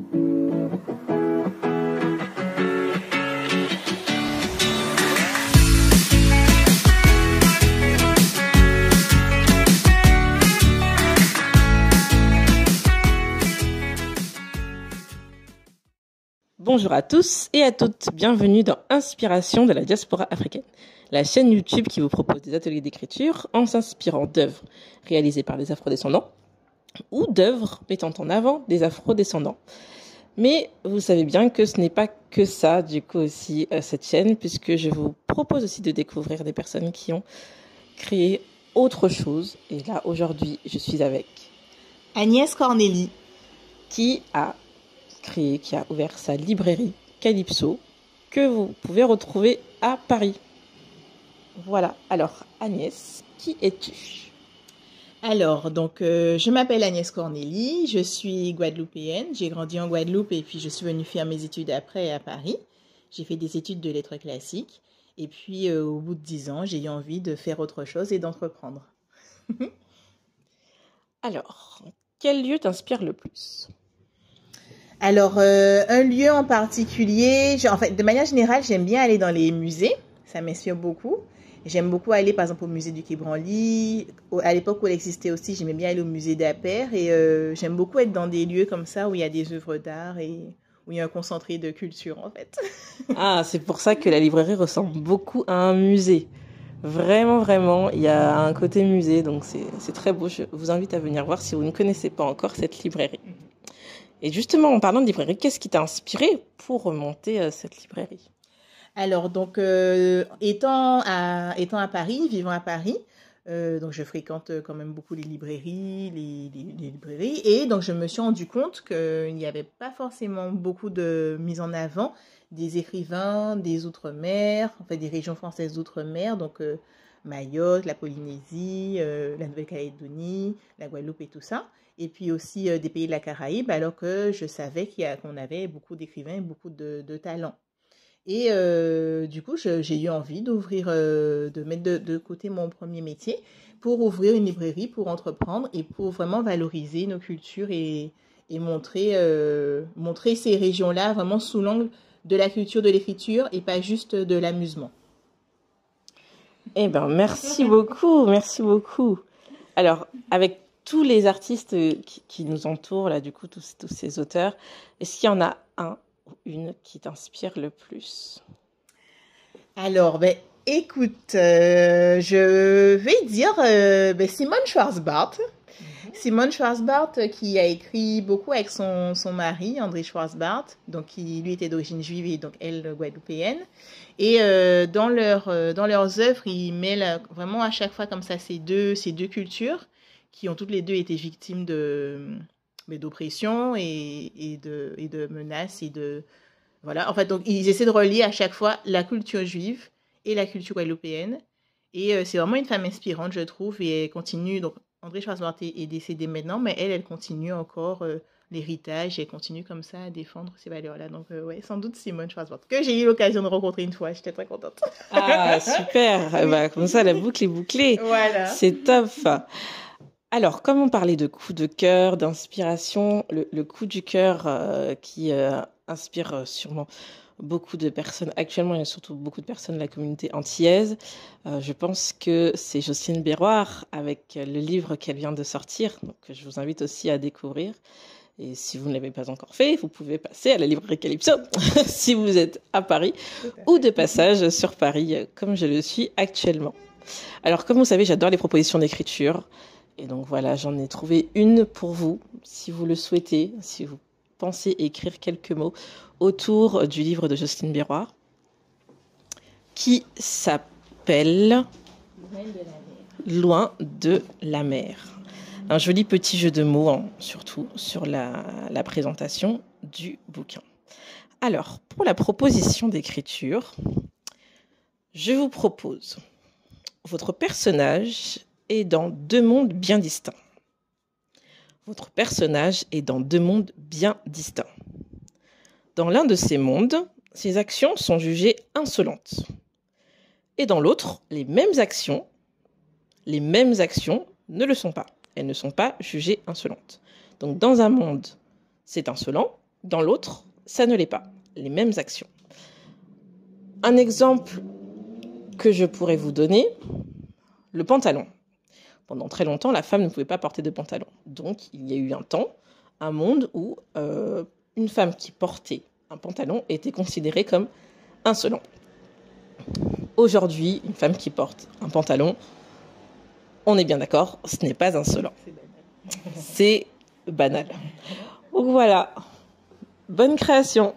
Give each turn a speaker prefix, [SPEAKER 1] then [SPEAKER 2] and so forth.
[SPEAKER 1] Bonjour à tous et à toutes, bienvenue dans Inspiration de la diaspora africaine, la chaîne YouTube qui vous propose des ateliers d'écriture en s'inspirant d'œuvres réalisées par des afrodescendants ou d'œuvres mettant en avant des afrodescendants. Mais vous savez bien que ce n'est pas que ça, du coup aussi, cette chaîne, puisque je vous propose aussi de découvrir des personnes qui ont créé autre chose. Et là, aujourd'hui, je suis avec
[SPEAKER 2] Agnès Cornélie,
[SPEAKER 1] qui a ouvert sa librairie Calypso, que vous pouvez retrouver à Paris. Voilà. Alors, Agnès, qui es-tu ?
[SPEAKER 2] Alors, je m'appelle Agnès Cornélie, je suis guadeloupéenne, j'ai grandi en Guadeloupe et puis je suis venue faire mes études après à Paris. J'ai fait des études de lettres classiques et puis au bout de 10 ans, j'ai eu envie de faire autre chose et d'entreprendre.
[SPEAKER 1] Alors, quel lieu t'inspire le plus ?
[SPEAKER 2] Alors, un lieu en particulier, de manière générale, j'aime bien aller dans les musées, ça m'inspire beaucoup. J'aime beaucoup aller, par exemple, au musée du Quai Branly. À l'époque où elle existait aussi, j'aimais bien aller au musée d'Appert. Et j'aime beaucoup être dans des lieux comme ça où il y a des œuvres d'art et où il y a un concentré de culture, en fait.
[SPEAKER 1] Ah, c'est pour ça que la librairie ressemble beaucoup à un musée. Vraiment, vraiment, il y a un côté musée, donc c'est très beau. Je vous invite à venir voir si vous ne connaissez pas encore cette librairie. Et justement, en parlant de librairie, qu'est-ce qui t'a inspiré pour monter cette librairie ?
[SPEAKER 2] Alors, étant à Paris, vivant à Paris, donc je fréquente quand même beaucoup les librairies, les librairies, et donc je me suis rendu compte qu'il n'y avait pas forcément beaucoup de mise en avant des écrivains des Outre-mer, en fait des régions françaises d'Outre-mer, donc Mayotte, la Polynésie, la Nouvelle-Calédonie, la Guadeloupe et tout ça. Et puis aussi des pays de la Caraïbe, alors que je savais qu'on avait beaucoup d'écrivains et beaucoup de talents. Et du coup, j'ai eu envie d'ouvrir, de mettre de côté mon premier métier pour ouvrir une librairie, pour entreprendre et pour vraiment valoriser nos cultures et montrer ces régions-là vraiment sous l'angle de la culture de l'écriture et pas juste de l'amusement.
[SPEAKER 1] Eh ben, merci beaucoup, merci beaucoup. Alors, avec tous les artistes qui nous entourent, là, du coup, tous ces auteurs, est-ce qu'il y en a un ou une qui t'inspire le plus ?
[SPEAKER 2] Alors, écoute, je vais dire Simone Schwarzbart. Simone Schwarzbart qui a écrit beaucoup avec son mari, André Schwarzbart, donc qui lui était d'origine juive et donc elle guadeloupéenne. Et dans leurs œuvres, ils mêlent vraiment à chaque fois comme ça ces deux cultures qui ont toutes les deux été victimes d'oppression et de menaces et de voilà. En fait, donc ils essaient de relier à chaque fois la culture juive et la culture guadeloupéenne. Et c'est vraiment une femme inspirante, je trouve, et elle continue. Donc André Schwarzbart est décédée maintenant, mais elle continue encore l'héritage et elle continue comme ça à défendre ces valeurs-là. Donc ouais, sans doute Simone Schwarzbart, que j'ai eu l'occasion de rencontrer une fois. J'étais très contente.
[SPEAKER 1] Ah, super. Comme ça, la boucle est bouclée.
[SPEAKER 2] Voilà.
[SPEAKER 1] C'est top. Alors, comme on parlait de coup de cœur, d'inspiration, le coup du cœur qui inspire sûrement beaucoup de personnes. Actuellement, il y a surtout beaucoup de personnes de la communauté antillaise. Je pense que c'est Jocelyne Béroir avec le livre qu'elle vient de sortir, donc je vous invite aussi à découvrir. Et si vous ne l'avez pas encore fait, vous pouvez passer à la librairie Calypso si vous êtes à Paris ou de passage sur Paris, comme je le suis actuellement. Alors, comme vous savez, j'adore les propositions d'écriture. Et donc voilà, j'en ai trouvé une pour vous, si vous le souhaitez, si vous pensez écrire quelques mots autour du livre de Jocelyne Béroir, qui s'appelle Loin de la mer. Un joli petit jeu de mots, surtout sur la présentation du bouquin. Alors, pour la proposition d'écriture, je vous propose votre personnage est dans deux mondes bien distincts. Votre personnage est dans deux mondes bien distincts. Dans l'un de ces mondes, ses actions sont jugées insolentes. Et dans l'autre, les mêmes actions ne le sont pas. Elles ne sont pas jugées insolentes. Donc dans un monde, c'est insolent. dans l'autre, ça ne l'est pas. Les mêmes actions. Un exemple que je pourrais vous donner, le pantalon. Pendant très longtemps, la femme ne pouvait pas porter de pantalon. Donc, il y a eu un monde où une femme qui portait un pantalon était considérée comme insolente. Aujourd'hui, une femme qui porte un pantalon, on est bien d'accord, ce n'est pas insolent. C'est banal. Donc voilà, bonne création.